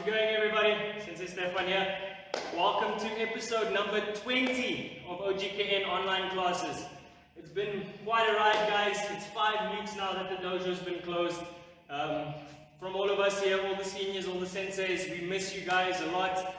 How's it going, everybody? Sensei Stefan here. Welcome to episode number 20 of OGKN online classes. It's been quite a ride, guys. It's 5 weeks now that the dojo's been closed. From all of us here, all the seniors, all the senseis, we miss you guys a lot.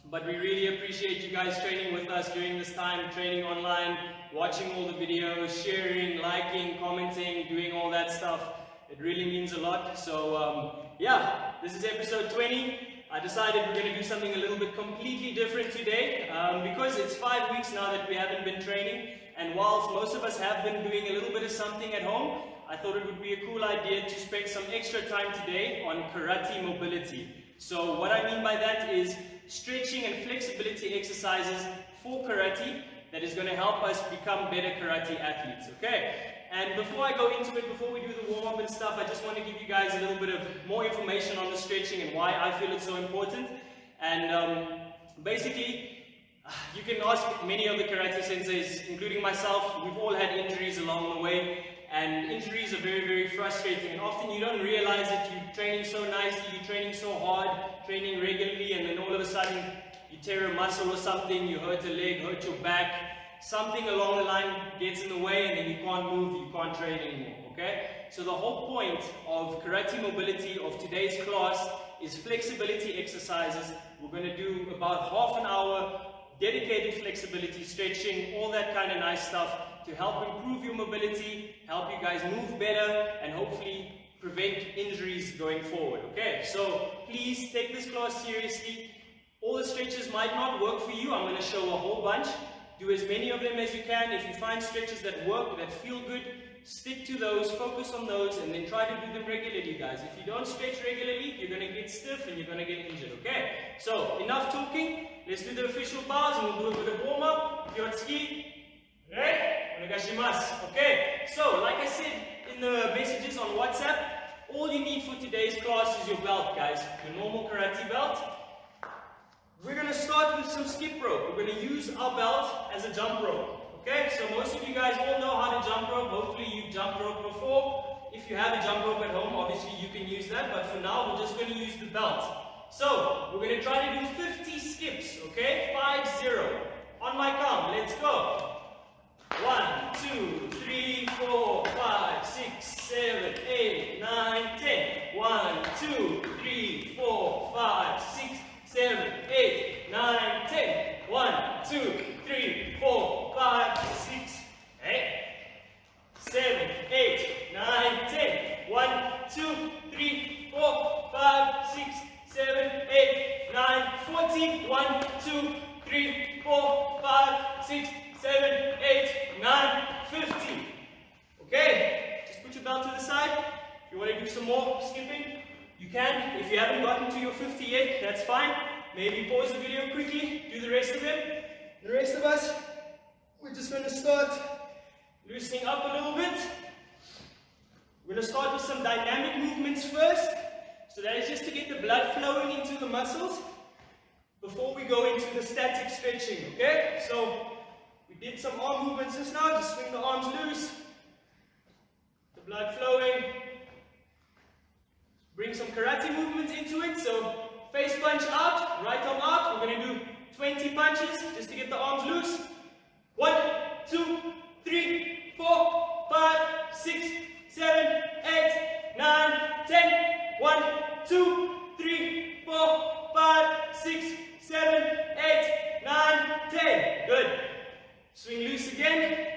But we really appreciate you guys training with us during this time, training online, watching all the videos, sharing, liking, commenting, doing all that stuff. It really means a lot. So yeah, this is episode 20. I decided we're going to do something a little bit completely different today because it's 5 weeks now that we haven't been training, and whilst most of us have been doing a little bit of something at home, I thought it would be a cool idea to spend some extra time today on karate mobility. So what I mean by that is stretching and flexibility exercises for karate that is going to help us become better karate athletes, okay? And before I go into it, before we do the warm-up and stuff, I just want to give you guys a little bit of more information on the stretching and why I feel it's so important. And basically, you can ask many of the karate senseis, including myself. We've all had injuries along the way, and injuries are very, very frustrating. And often you don't realize that you're training so nicely, you're training so hard, training regularly, and then all of a sudden you tear a muscle or something, you hurt a leg, hurt your back. Something along the line gets in the way, and then you can't move, you can't train anymore, okay? So the whole point of karate mobility of today's class is flexibility exercises. We're going to do about half an hour dedicated flexibility, stretching, all that kind of nice stuff to help improve your mobility, help you guys move better, and hopefully prevent injuries going forward, okay? So please take this class seriously. All the stretches might not work for you. I'm going to show a whole bunch. Do as many of them as you can. If you find stretches that work, that feel good, stick to those, focus on those, and then try to do them regularly, guys. If you don't stretch regularly, you're going to get stiff and you're going to get injured, okay? So, enough talking. Let's do the official bows, and we'll do it with a warm-up. Kyotsuki. Right? Onegashimasu. Okay, so, like I said in the messages on WhatsApp, all you need for today's class is your belt, guys. Your normal karate belt. We're going to start with some skip rope. We're going to use our belt as a jump rope. Okay, so most of you guys all know how to jump rope. Hopefully you've jumped rope before. If you have a jump rope at home, obviously you can use that. But for now, we're just going to use the belt. So, we're going to try to do 50 skips. Okay, 5-0. On my count, let's go. 1, 2, 3, 4, 5, 6, 7, 8, 9, 10. 1, 2, 3, 4, 5, 6, 7, 8, 9, 10. 1, 2, 3, 4, 5, 6, 7, 8, 9, 10. 1, 2, 3, 4, 5, 6, 7, 8, 9, 14. 1, 2, 3, 4, 5, 6, 7, 8, 9, 50. Okay, just put your belt to the side. If you want to do some more skipping, you can. If you haven't gotten to your 50 yet, that's fine. Maybe pause the video quickly, do the rest of them. The rest of us, we're just going to start loosening up a little bit. We're going to start with some dynamic movements first. So that is just to get the blood flowing into the muscles before we go into the static stretching, okay? So we did some arm movements just now, just swing the arms loose. The blood flowing. Bring some karate movements into it. So face punch out, right arm out. We're going to do 20 punches just to get the arms loose. 1, 2, 3, 4, 5, 6, 7, 8, 9, 10. 1, 2, 3, 4, 5, 6, 7, 8, 9, 10. Good. Swing loose again.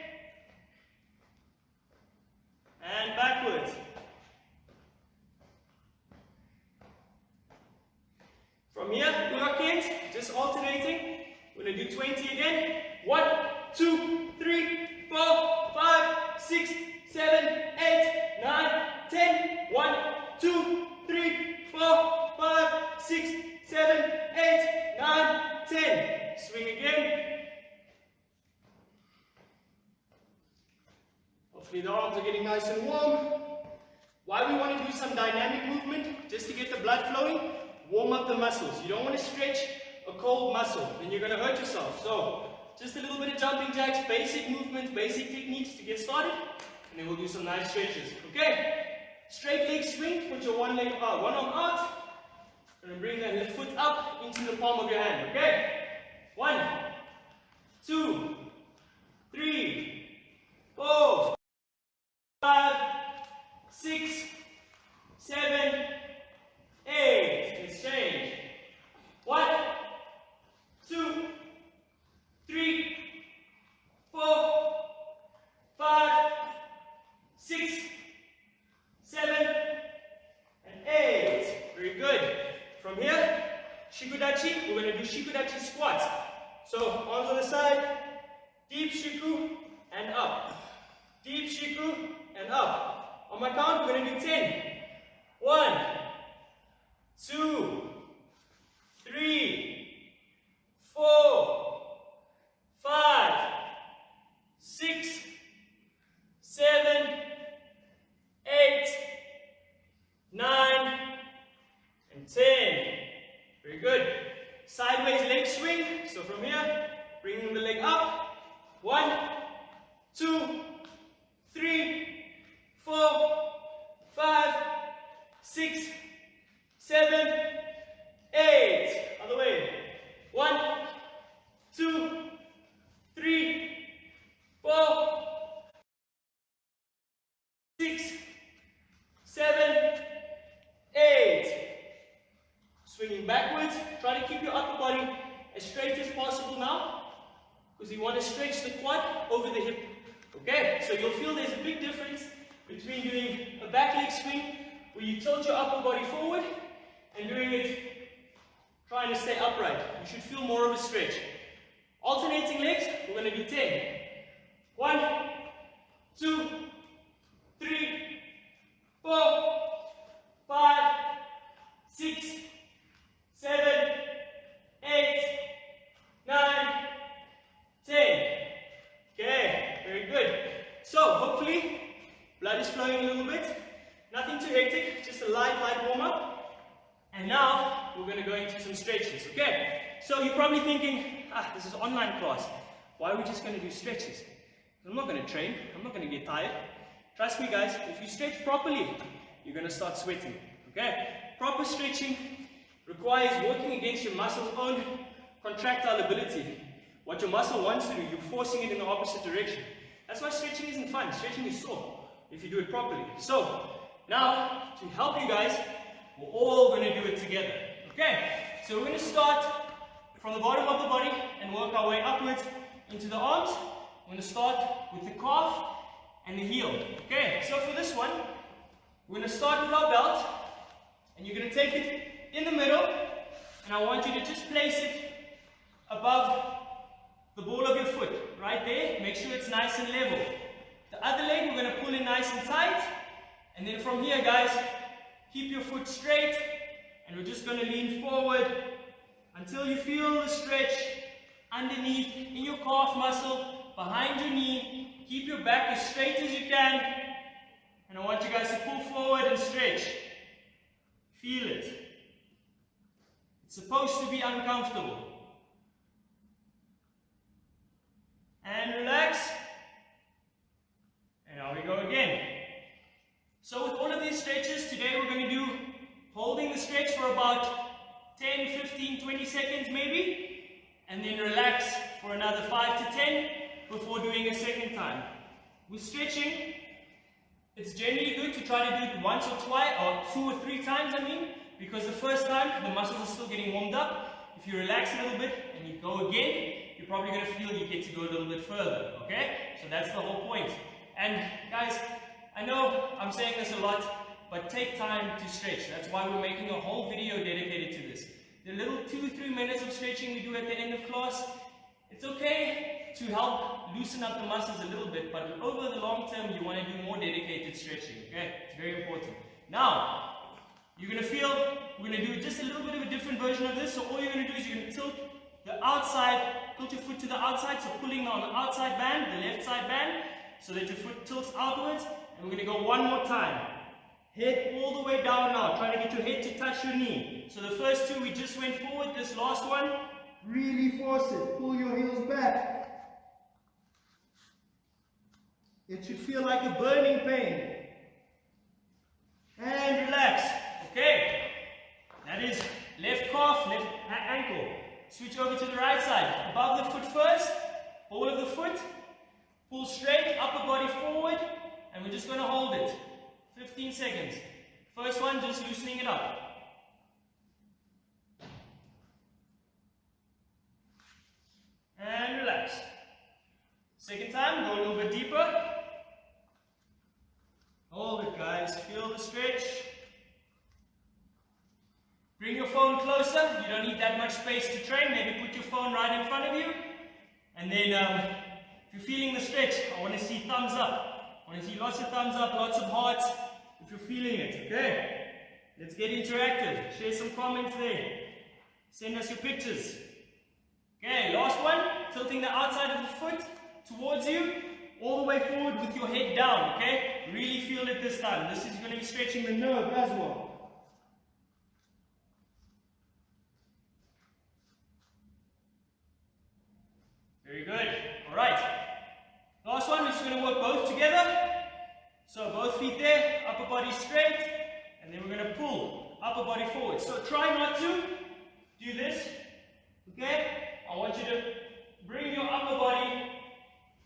And backwards. From here, Goju-Ryus, just alternating. We're going to do 20 again. 1, 2, 3, 4, 5, 6, 7, 8, 9, 10. 1, 2, 3, 4, 5, 6, 7, 8, 9, 10. Swing again. Hopefully the arms are getting nice and warm. Why we want to do some dynamic movement, just to get the blood flowing. Warm up the muscles. You don't want to stretch a cold muscle, then you're going to hurt yourself. So, just a little bit of jumping jacks, basic movements, basic techniques to get started, and then we'll do some nice stretches. Okay? Straight leg swing, put your one arm out, Gonna bring the left foot up into the palm of your hand, okay? 1, 2, 3, 4, 5, 6, 7, 8. Let's change. 1, 2, 3, 4, 5, 6, 7, and 8. Very good. From here, shikudachi, we're going to do shikudachi squats. So, arms on the side, deep shiku, and up. Deep shiku, and up. On my count, we're going to do 10. 1, 2, 3, 4, 5, 6, 7, 8, 9, and 10. Very good. Sideways leg swing. So from here, bringing the leg up. 1, 2, 3, 4, 5, 6, 7, 8. Other way. 1, 2, 3, 4, 6, 7, 8. Swinging backwards. Try to keep your upper body as straight as possible now, because you want to stretch the quad over the hip. Okay, so you'll feel there's a big difference between doing a back leg swing where you tilt your upper body forward and doing it trying to stay upright. You should feel more of a stretch. Alternating legs, we're going to do 10. 1, 2, 3, 4, 5, 6, 7, 8, 9, 10. Okay, very good. So, hopefully, blood is flowing a little bit. Nothing too hectic, just a light warm up. And now, we're going to go into some stretches, okay? So, you're probably thinking, this is online class. Why are we just going to do stretches? I'm not going to train. I'm not going to get tired. Trust me, guys, if you stretch properly, you're going to start sweating, okay? Proper stretching requires working against your muscle's own contractile ability. What your muscle wants to do, you're forcing it in the opposite direction. That's why stretching isn't fun. Stretching is sore if you do it properly. So, now, to help you guys, we're all going to do it together. Okay? So we're going to start from the bottom of the body and work our way upwards into the arms. We're going to start with the calf and the heel. Okay? So for this one, we're going to start with our belt, and you're going to take it in the middle, and I want you to just place it above the ball of your foot, right there. Make sure it's nice and level. The other leg, we're going to pull in nice and tight, and then from here, guys, keep your foot straight, and we're just going to lean forward until you feel the stretch underneath in your calf muscle, behind your knee. Keep your back as straight as you can, and I want you guys to pull forward and stretch. Feel it. It's supposed to be uncomfortable. And relax. And now we go again. So with all of these stretches, today we're going to do holding the stretch for about 10, 15, 20 seconds maybe, and then relax for another 5 to 10 before doing a second time. With stretching, it's generally good to try to do it once or twice, or 2 or 3 times, because the first time the muscles are still getting warmed up. If you relax a little bit and you go again, you're probably going to feel you get to go a little bit further, okay? So that's the whole point. And guys, I know I'm saying this a lot, but take time to stretch. That's why we're making a whole video dedicated to this. The little 2-3 minutes of stretching we do at the end of class, it's okay to help loosen up the muscles a little bit, but over the long term, you want to do more dedicated stretching, okay? It's very important. Now, you're going to feel, we're going to do just a little bit of a different version of this. So all you're going to do is you're going to tilt the outside, tilt your foot to the outside, so pulling on the outside band, the left side band, so that your foot tilts outwards. And we're going to go one more time. Head all the way down now. Try to get your head to touch your knee. So the first two, we just went forward. This last one, really force it. Pull your heels back. It should feel like a burning pain. And relax. Okay. That is calf, left ankle. Switch over to the right side. Above the foot first, ball of the foot, pull straight, upper body forward, and we're just going to hold it. 15 seconds. First one, just loosening it up. And relax. Second time, go a little bit deeper. Hold it, guys. Feel the stretch. Bring your phone closer. You don't need that much space to train. Maybe put your phone right in front of you. And then, if you're feeling the stretch, I want to see thumbs up. I want to see lots of thumbs up, lots of hearts. If you're feeling it, okay? Let's get interactive. Share some comments there. Send us your pictures. Okay, last one. Tilting the outside of the foot towards you, all the way forward with your head down, okay? Really feel it this time. This is going to be stretching the nerve as well. Very good. Alright. Last one, we're just going to work both together. So both feet there, upper body straight, and then we're going to pull upper body forward. So try not to do this, okay? I want you to bring your upper body,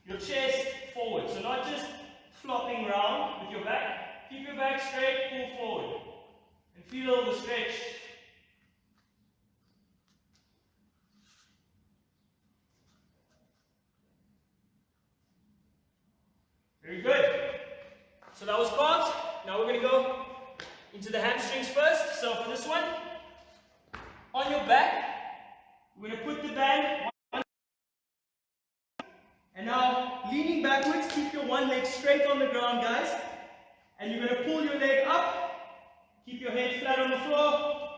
your chest forward. So not just flopping around with your back. Keep your back straight, pull forward. And feel the stretch. Very good. So that was calves. Now we're going to go into the hamstrings first. So for this one, on your back, we're going to put the band on. And now, leaning backwards, keep your one leg straight on the ground, guys. And you're going to pull your leg up. Keep your head flat on the floor.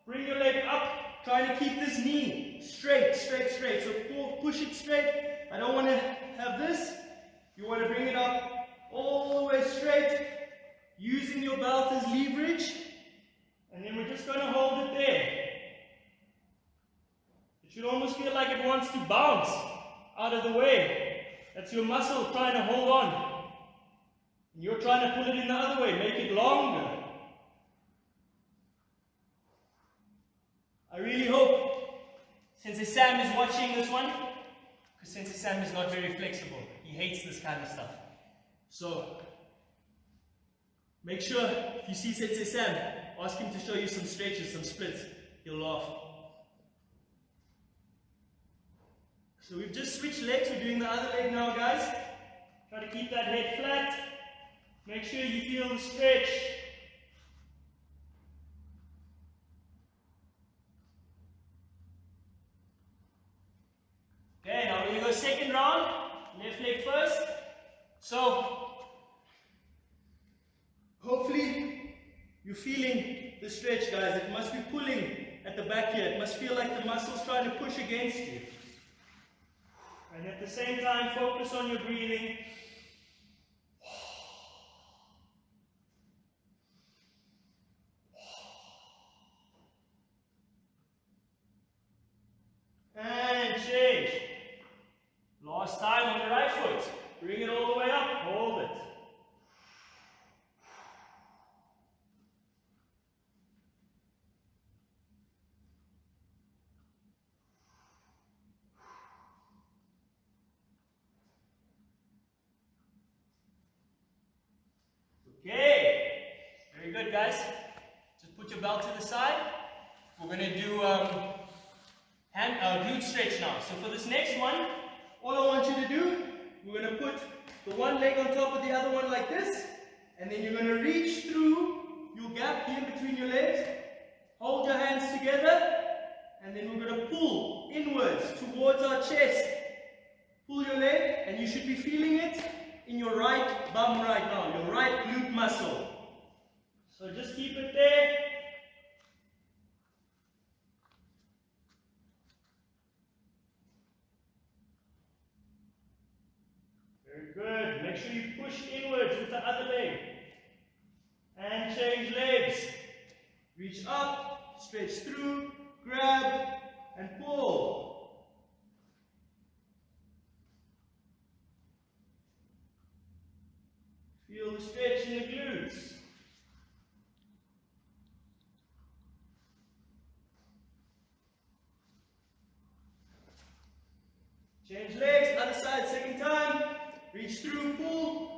Bring your leg up. Trying to keep this knee straight, straight, straight. So push it straight. I don't want to have this. You want to bring it up all the way straight. Using your belt as leverage. And then we're just going to hold it there. It should almost feel like it wants to bounce out of the way. That's your muscle trying to hold on. And you're trying to pull it in the other way. Make it longer. I really hope Sensei Sam is watching this one. Because Sensei Sam is not very flexible. He hates this kind of stuff. So, make sure if you see Sensei Sam, ask him to show you some stretches, some splits. He'll laugh. So we've just switched legs. We're doing the other leg now, guys. Try to keep that head flat. Make sure you feel the stretch. Okay, now we're going to go second round. Left leg first. So, hopefully you're feeling the stretch, guys. It must be pulling at the back here. It must feel like the muscle's trying to push against you. And at the same time, focus on your breathing. And change. Last time on the right foot. Bring it all the way up. Hold it. Okay, very good, guys. Just put your belt to the side. We're going to do glute stretch now. So for this next one, all I want you to do, we're going to put the one leg on top of the other one like this, and then you're going to reach through your gap here between your legs. Hold your hands together, and then we're going to pull inwards towards our chest. Pull your leg, and you should be feeling it in your right bum right now, your right glute muscle. So just keep it there. Very good. Make sure you push inwards with the other leg. And change legs. Reach up, stretch through, grab, and pull. Feel the stretch in the glutes. Change legs, other side, second time. Reach through, pull.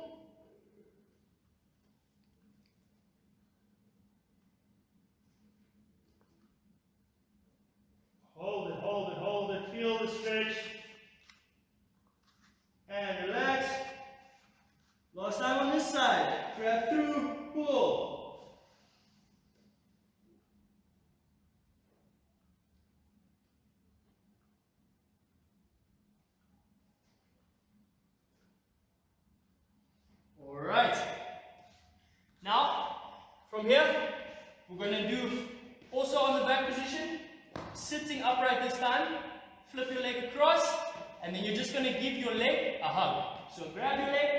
Hold it, hold it, hold it. Feel the stretch. And relax. Last time on this side. Grab through, pull. Alright. Now, from here, we're going to do also on the back position, sitting upright this time. Flip your leg across, and then you're just going to give your leg a hug. So grab your leg,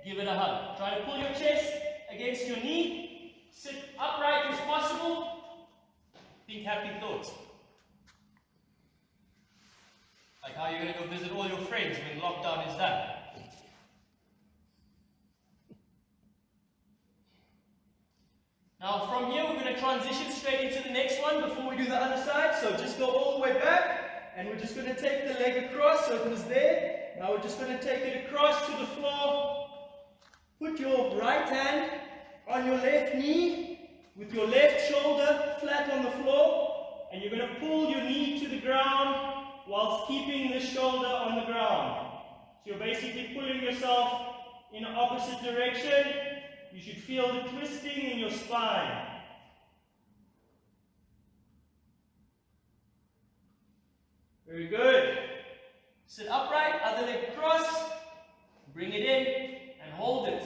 give it a hug. Try to pull your chest against your knee. Sit upright as possible. Think happy thoughts. Like how you're going to go visit all your friends when lockdown is done. Now from here we're going to transition straight into the next one before we do the other side. So just go all the way back, and we're just going to take the leg across. So it was there. Now we're just going to take it across to the floor. Put your right hand on your left knee with your left shoulder flat on the floor, and you're going to pull your knee to the ground whilst keeping the shoulder on the ground. So you're basically pulling yourself in the opposite direction. You should feel the twisting in your spine. Very good. Sit upright, other leg across, bring it in, and hold it.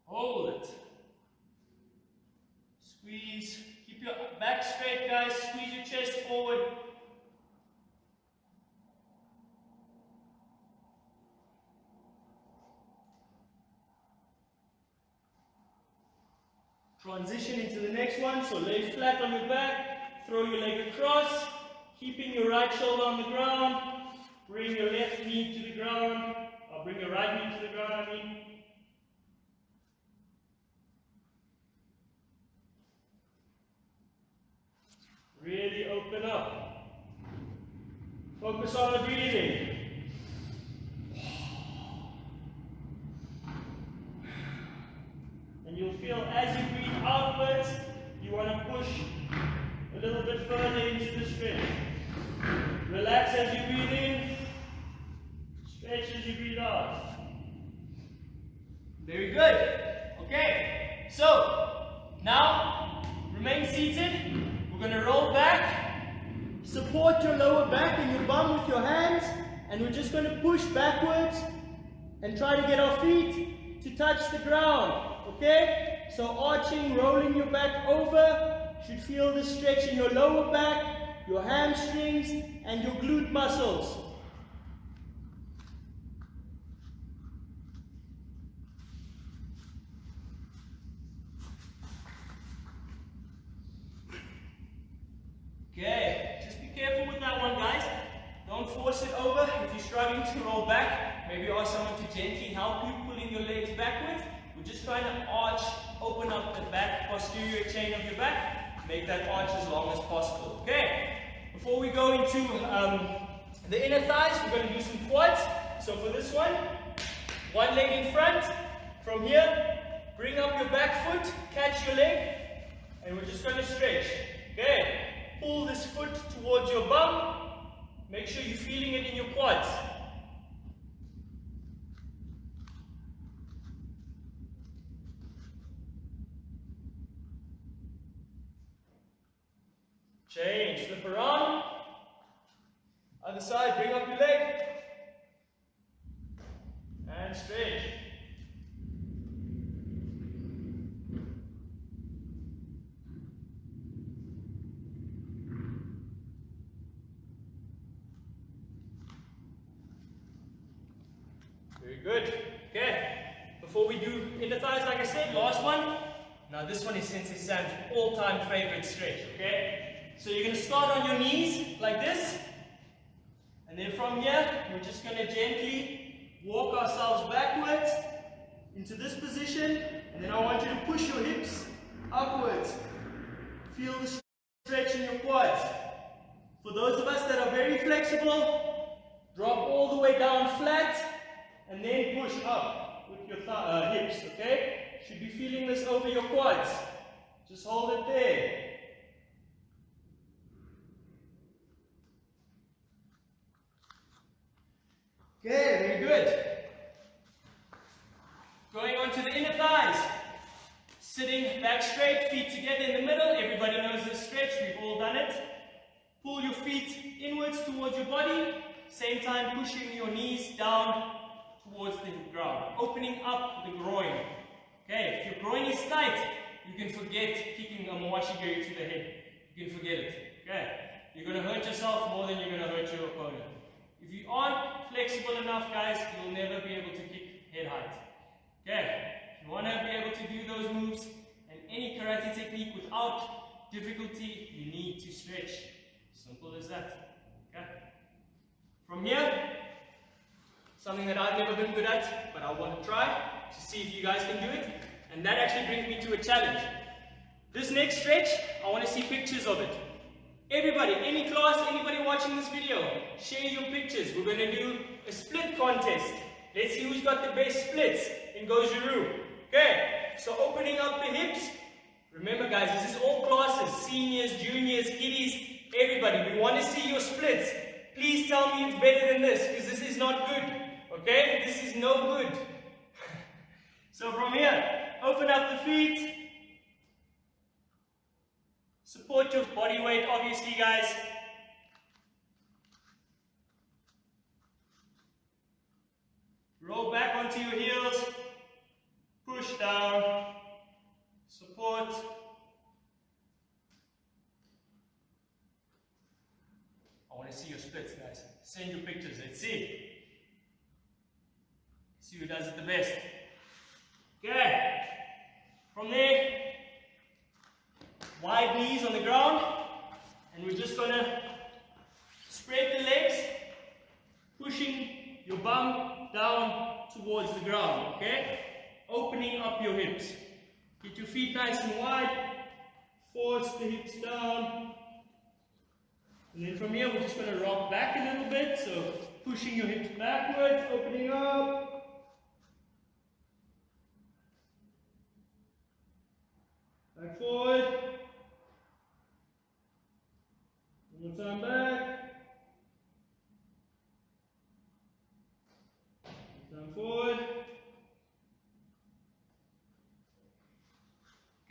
Hold it. Squeeze. Keep your back straight, guys. Squeeze your chest forward. Transition into the next one. So lay flat on your back. Throw your leg across. Keeping your right shoulder on the ground. Bring your left knee to the ground. Or bring your right knee to the ground, Really open up. Focus on the breathing. And you'll feel as you breathe outwards, you want to push a little bit further into the stretch. Relax as you breathe in. Stretch as you breathe out. Very good. Okay, so now remain seated. We're going to roll back. Support your lower back and your bum with your hands. And we're just going to push backwards and try to get our feet to touch the ground. Okay? So arching, rolling your back over. You should feel the stretch in your lower back, your hamstrings, and your glute muscles. Okay, just be careful with that one, guys. Don't force it over. If you're struggling to roll back, maybe ask someone to gently help you, pulling your legs backwards. We're just trying to arch, open up the back, posterior chain of your back, make that arch as long as possible. Okay, before we go into the inner thighs, we're going to do some quads. So for this one leg in front. From here, bring up your back foot, catch your leg, and we're just going to stretch. Okay. Pull this foot towards your bum. Make sure you're feeling it in your quads. Change, flip around. Other side, bring up your leg. And stretch. Very good. Okay. Before we do inner thighs, like I said, last one. Now this one is Sensei Sam's all-time favorite stretch. Okay. So you're going to start on your knees like this, and then from here we're just going to gently walk ourselves backwards into this position, and then I want you to push your hips upwards. Feel the stretch in your quads. For those of us that are very flexible, drop all the way down flat, and then push up with your hips, okay? Should be feeling this over your quads. Just hold it there. Okay, very good. Going on to the inner thighs. Sitting back straight, feet together in the middle. Everybody knows this stretch, we've all done it. Pull your feet inwards towards your body. Same time pushing your knees down towards the ground. Opening up the groin. Okay, if your groin is tight, you can forget kicking a Goju-Ryu to the head. You can forget it. Okay, you're going to hurt yourself more than you're going to hurt your opponent. If you aren't flexible enough, guys, you'll never be able to kick head height. Okay, if you want to be able to do those moves and any karate technique without difficulty, you need to stretch. Simple as that. Okay. From here, something that I've never been good at, but I want to try to see if you guys can do it. And that actually brings me to a challenge. This next stretch, I want to see pictures of it. Everybody, any class, anybody watching this video, share your pictures. We're going to do a split contest. Let's see who's got the best splits in Goju-Ryu. Okay, so opening up the hips. Remember guys, this is all classes, seniors, juniors, kiddies, everybody. We want to see your splits. Please tell me it's better than this, because this is not good. Okay, this is no good. So from here, open up the feet. Support your body weight, obviously, guys. Roll back onto your heels. Push down. Support. I want to see your splits, guys. Send your pictures. Let's see. See who does it the best. Okay. From there, wide knees on the ground, and we're just going to spread the legs, pushing your bum down towards the ground, okay? Opening up your hips. Get your feet nice and wide, force the hips down, and then from here we're just going to rock back a little bit, so pushing your hips backwards, opening up. Back forward. One more time back. Time forward.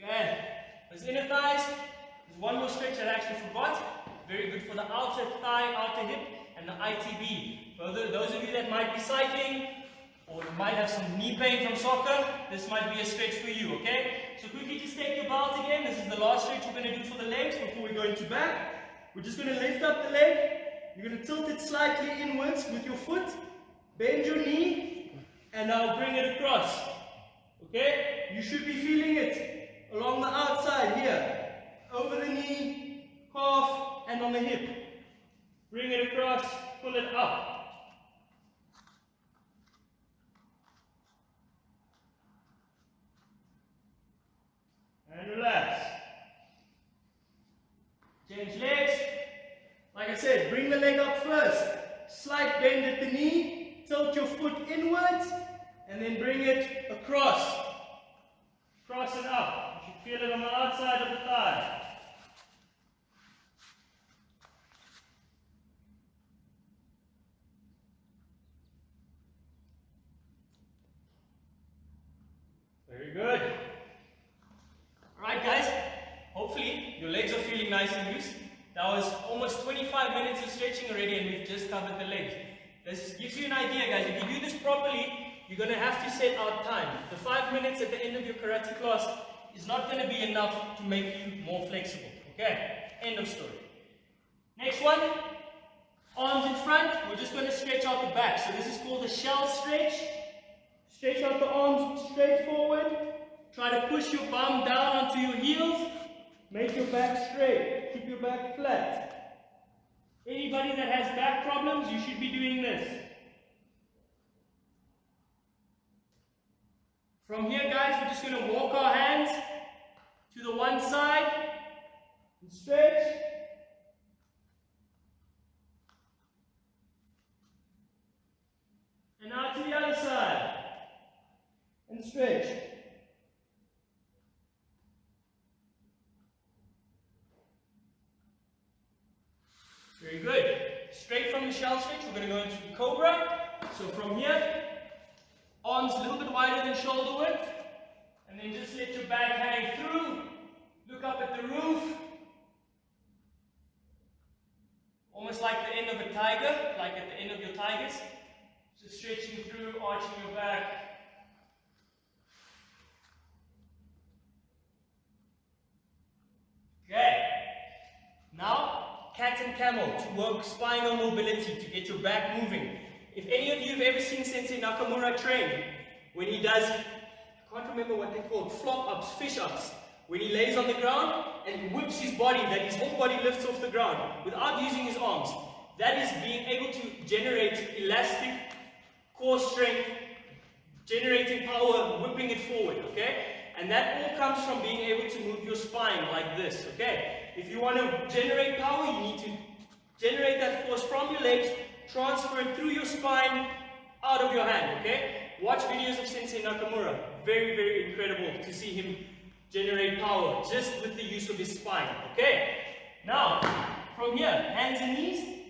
Okay. Those inner thighs. There's one more stretch that I actually forgot. Very good for the outer thigh, outer hip, and the ITB. For those of you that might be cycling, or you might have some knee pain from soccer, this might be a stretch for you, okay? So quickly just take your belt again. This is the last stretch we're going to do for the legs before we go into back. We're just going to lift up the leg. You're going to tilt it slightly inwards with your foot. Bend your knee, and now bring it across. Okay? You should be feeling it along the outside here. Over the knee, calf, and on the hip. Bring it across, pull it up. And relax. Change legs. Like I said, bring the leg up first. Slight bend at the knee. Tilt your foot inwards. And then bring it across. Cross it up. You should feel it on the outside of the thigh. Very good. Alright guys, hopefully your legs are feeling nice and loose. That was almost 25 minutes of stretching already, and we've just covered the legs. This gives you an idea, guys. If you do this properly, you're going to have to set out time. The 5 minutes at the end of your karate class is not going to be enough to make you more flexible. Okay, end of story. Next one, arms in front. We're just going to stretch out the back. So this is called a shell stretch. Stretch out the arms straight forward. Try to push your bum down onto your heels. Make your back straight. Keep your back flat. Anybody that has back problems, you should be doing this. From here, guys, we're just going to walk our hands to the one side and stretch. from the shell stretch, we're going to go into the cobra. So from here, arms a little bit wider than shoulder width, and then just let your back hang through. Look up at the roof. Almost like the end of a tiger, like at the end of your tigers. Just stretching through, arching your back. Okay. Now, cat and camel to work spinal mobility, to get your back moving. If any of you have ever seen Sensei Nakamura train, when he does, I can't remember what they're called, flop ups, fish ups, when he lays on the ground and whips his body, that his whole body lifts off the ground without using his arms, that is being able to generate elastic core strength, generating power, whipping it forward, okay? And that all comes from being able to move your spine like this, okay? If you want to generate power, you need to generate that force from your legs, transfer it through your spine, out of your hand, okay? Watch videos of Sensei Nakamura. Very, very incredible to see him generate power just with the use of his spine, okay? Now, from here, hands and knees,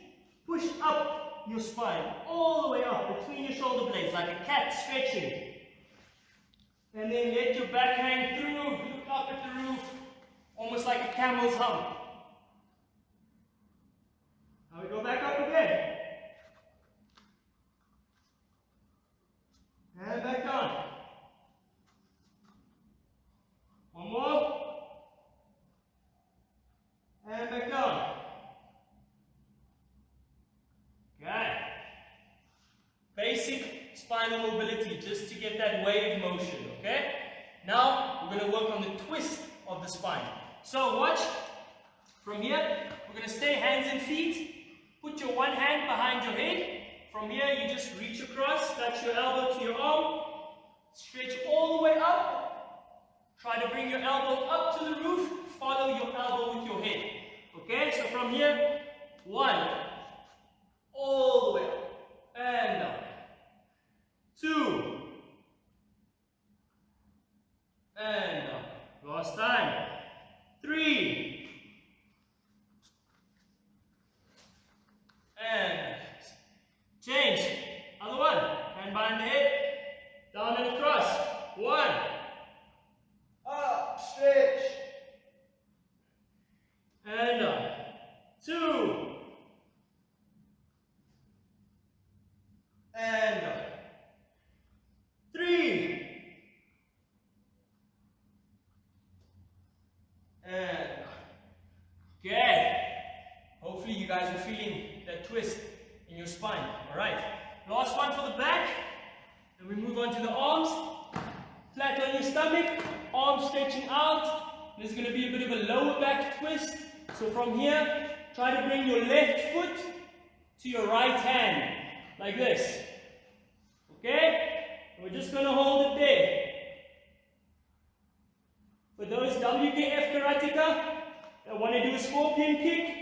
push up your spine, all the way up between your shoulder blades, like a cat stretching. And then let your back hang through, look up at the roof, almost like a camel's hump. Now we go back up again. And back down. One more. And back down. Okay. Basic spinal mobility, just to get that wave motion, okay? Now, we're going to work on the twist of the spine. So, watch. From here, we're going to stay hands and feet. Put your one hand behind your head. From here, you just reach across, touch your elbow to your arm. Stretch all the way up. Try to bring your elbow up to the roof. Follow your elbow with your head. Okay, so from here, one. All the way up. And down. Two. And down. Last time. Three. And change. Other one. Hand behind the head. Down and across. One. Up. Stretch. And down. Two. And down. Three. And down. Okay. Hopefully you guys are feeling that twist in your spine. Alright. Last one for the back. Then we move on to the arms. Flat on your stomach. Arms stretching out. There's going to be a bit of a lower back twist. So from here, try to bring your left foot to your right hand. Like this. Okay? We're just going to hold it there. For those WKF karateka that want to do a scorpion kick,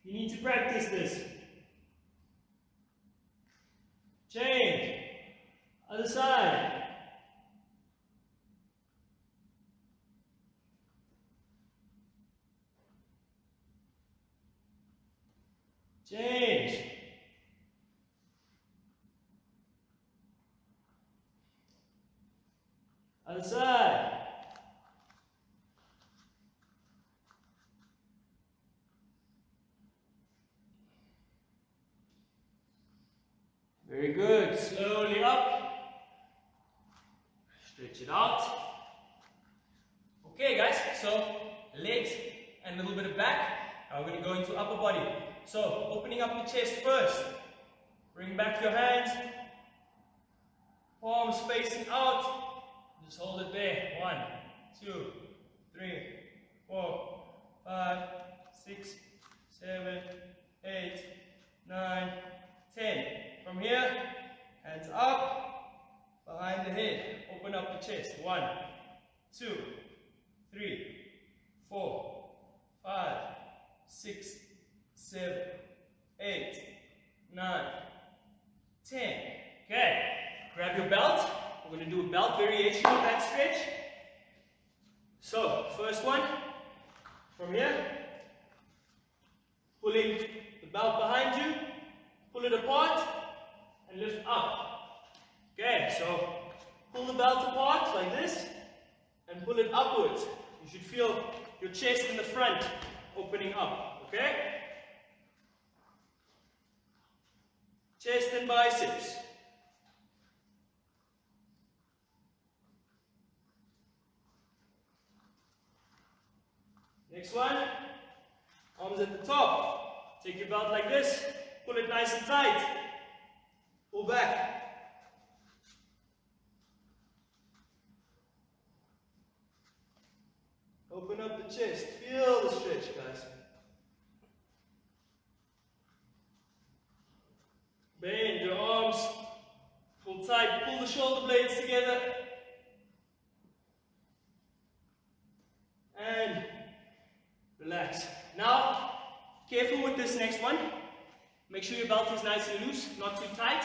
you need to practice this. Change. Other side. Change. Other side. Very good. Slowly up. Stretch it out. Okay, guys. So, legs and a little bit of back. Now we're going to go into upper body. So, opening up the chest first. Bring back your hands. Palms facing out. Just hold it there. 1, 2, 3, 4, 5, 6, 7, 8, 9, 10. From here, hands up, behind the head. Open up the chest. 1, 2, 3, 4, 5, 6, 7, 8, 9, 10. Okay, grab your belt. We're going to do a belt variation of that stretch. So, first one, from here, pulling the belt behind you, pull it apart, and lift up. Okay, so pull the belt apart like this, and pull it upwards. You should feel your chest in the front opening up, okay? Chest and biceps. Next one, arms at the top. Take your belt like this, pull it nice and tight. Pull back. Open up the chest. Feel the stretch, guys. Bend your arms. Pull tight. Pull the shoulder blades together. And relax. Now, careful with this next one. Make sure your belt is nice and loose, not too tight.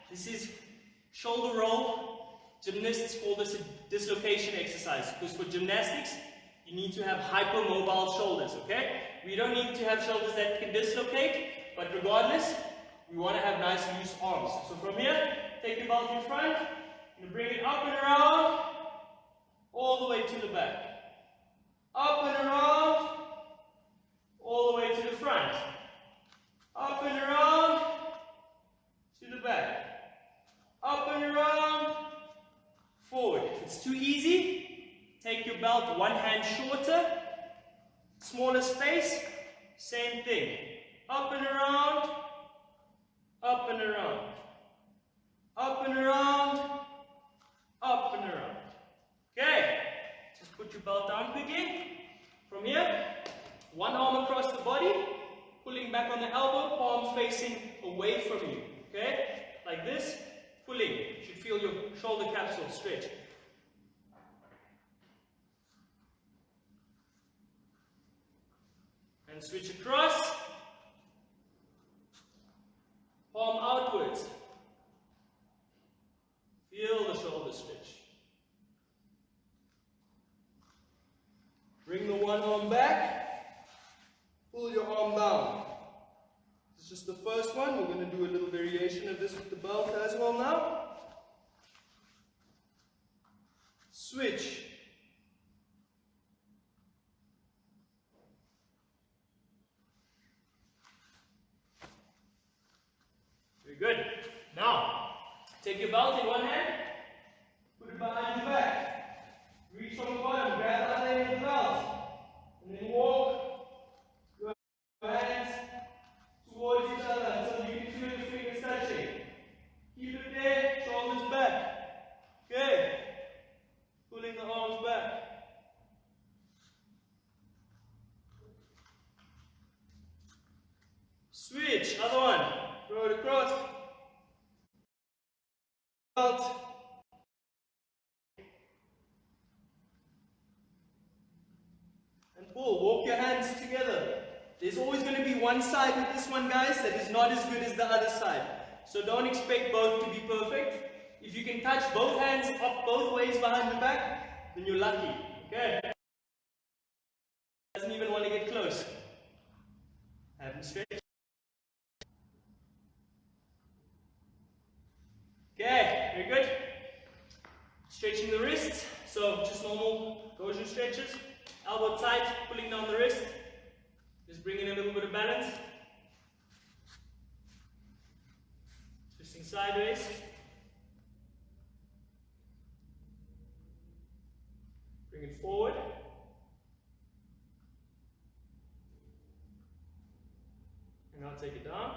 This is shoulder roll. Gymnasts call this a dislocation exercise, because for gymnastics, you need to have hypermobile shoulders, okay? We don't need to have shoulders that can dislocate, but regardless, we want to have nice and loose arms. So from here, take your belt in front, and bring it up and around, all the way to the back. Up and around, all the way to the front. Up and around, to the back. Up and around, forward. If it's too easy, take your belt one hand shorter, smaller space, same thing. Up and around, up and around. Up and around, up and around. Okay, just put your belt down quickly. From here, one arm across the body, pulling back on the elbow, palms facing away from you. Okay, like this, pulling. You should feel your shoulder capsule stretch. And switch across. Palm outwards. Feel the shoulder stretch. Bring the one arm back. Pull your arm down. This is just the first one. We're going to do a little variation of this with the belt as well now. Switch. Very good. Now, take your belt in one hand, put it behind your back. Reach from the bottom, grab the other end of the belt, and then walk your hands towards each other until you can feel your fingers touching. Keep it there, shoulders back. Okay. Pulling the arms back. Switch, other one. Throw it across. Belt. And pull. Walk your hands together. There's always going to be one side with this one, guys, that is not as good as the other side. So don't expect both to be perfect. If you can touch both hands up both ways behind the back, then you're lucky. Okay? Doesn't even want to get close. Have them stretch. Okay, very good. Stretching the wrists. So just normal Goju stretches. Elbow tight, pulling down the wrist. Just bring in a little bit of balance. Twisting sideways. Bring it forward. And now take it down.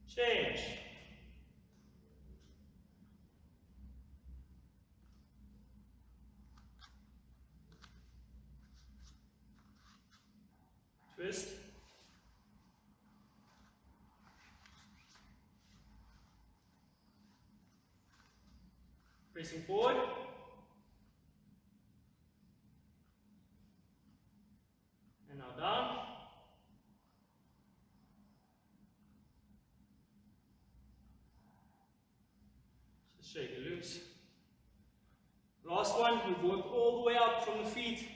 Change. Twist. Pressing forward. And now down. Just shake it loose. Last one, we've worked all the way up from the feet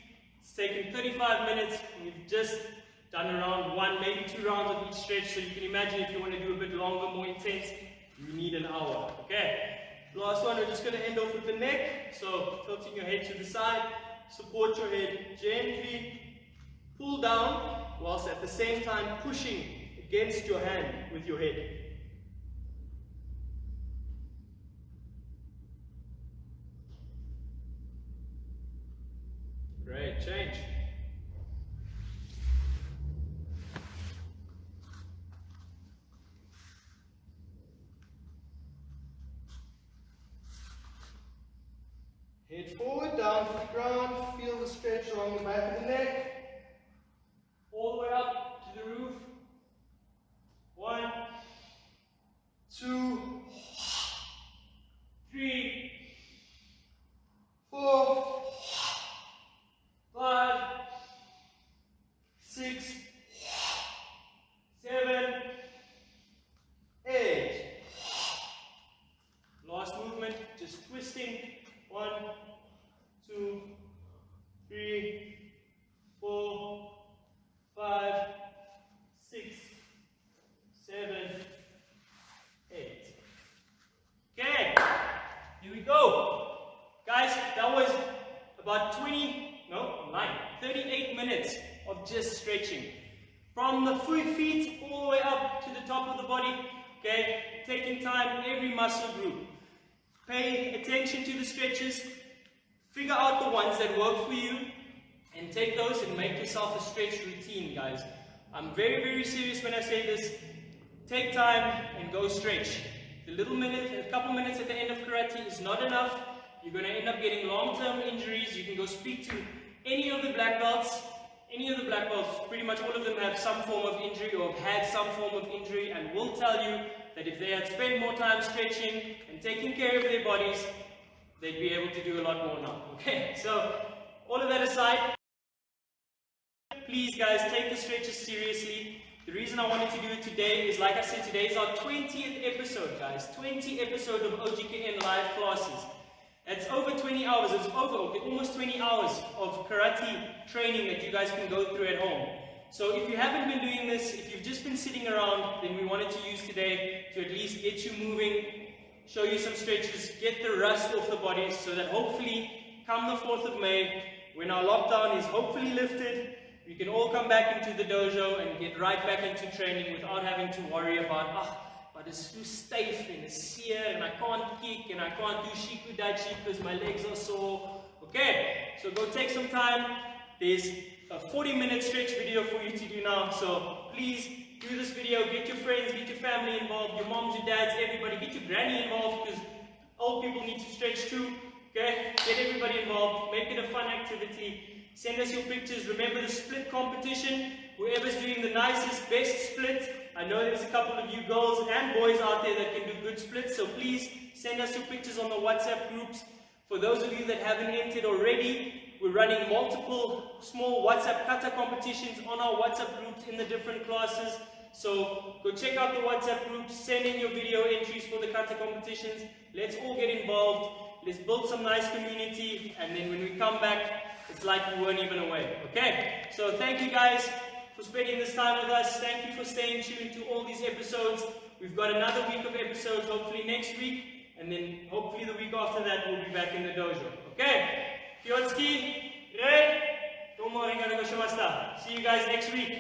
It's taken 35 minutes. We've just done around 1, maybe 2 rounds of each stretch. So you can imagine if you want to do a bit longer, more intense, you need an hour. Okay. Last one, we're just going to end off with the neck. So tilting your head to the side, support your head gently, pull down, whilst at the same time pushing against your hand with your head. Great, change. Head forward, down to the ground, feel the stretch along the back of the neck, all the way up to the roof. 1, 2, 3, 4, 5, 6, 7, 8. Last movement, just twisting. 1, 2, 3, 4, 5, 6, 7, 8. Okay, here we go. Guys, that was about 38 minutes of just stretching. From the feet all the way up to the top of the body, okay? Taking time, every muscle group. Pay attention to the stretches, figure out the ones that work for you, and take those and make yourself a stretch routine, guys. I'm very, very serious when I say this. Take time and go stretch. A couple minutes at the end of karate is not enough. You're going to end up getting long-term injuries. You can go speak to any of the black belts. Pretty much all of them have some form of injury or have had some form of injury, and will tell you that if they had spent more time stretching and taking care of their bodies, they'd be able to do a lot more now. Okay, so all of that aside, please guys, take the stretches seriously. The reason I wanted to do it today is, like I said, today is our 20th episode, guys. 20 episode of OGKN live classes. It's over 20 hours. It's almost 20 hours of karate training that you guys can go through at home. So if you haven't been doing this, if you've just been sitting around, then we wanted to use today to at least get you moving, show you some stretches, get the rust off the body, so that hopefully come the 4th of May, when our lockdown is hopefully lifted, we can all come back into the dojo and get right back into training without having to worry about, but it's too stiff and it's sear and I can't kick and I can't do shikudachi because my legs are sore. Okay, so go take some time. There's a 40-minute stretch video for you to do now, so please do this video. Get your friends, get your family involved, your moms, your dads, everybody. Get your granny involved, because old people need to stretch too. Okay, get everybody involved. Make it a fun activity. Send us your pictures. Remember the split competition. Whoever's doing the nicest, best split. I know there's a couple of you girls and boys out there that can do good splits, so please send us your pictures on the WhatsApp groups. For those of you that haven't entered already, we're running multiple small WhatsApp kata competitions on our WhatsApp groups in the different classes. So go check out the WhatsApp groups, send in your video entries for the kata competitions. Let's all get involved. Let's build some nice community, and then when we come back, it's like we weren't even away. Okay? So thank you guys for spending this time with us. Thank you for staying tuned to all these episodes. We've got another week of episodes, hopefully next week, and then hopefully the week after that we'll be back in the dojo. Okay? Kyotsuki, Rei, domo arigatou gozaimashita. See you guys next week.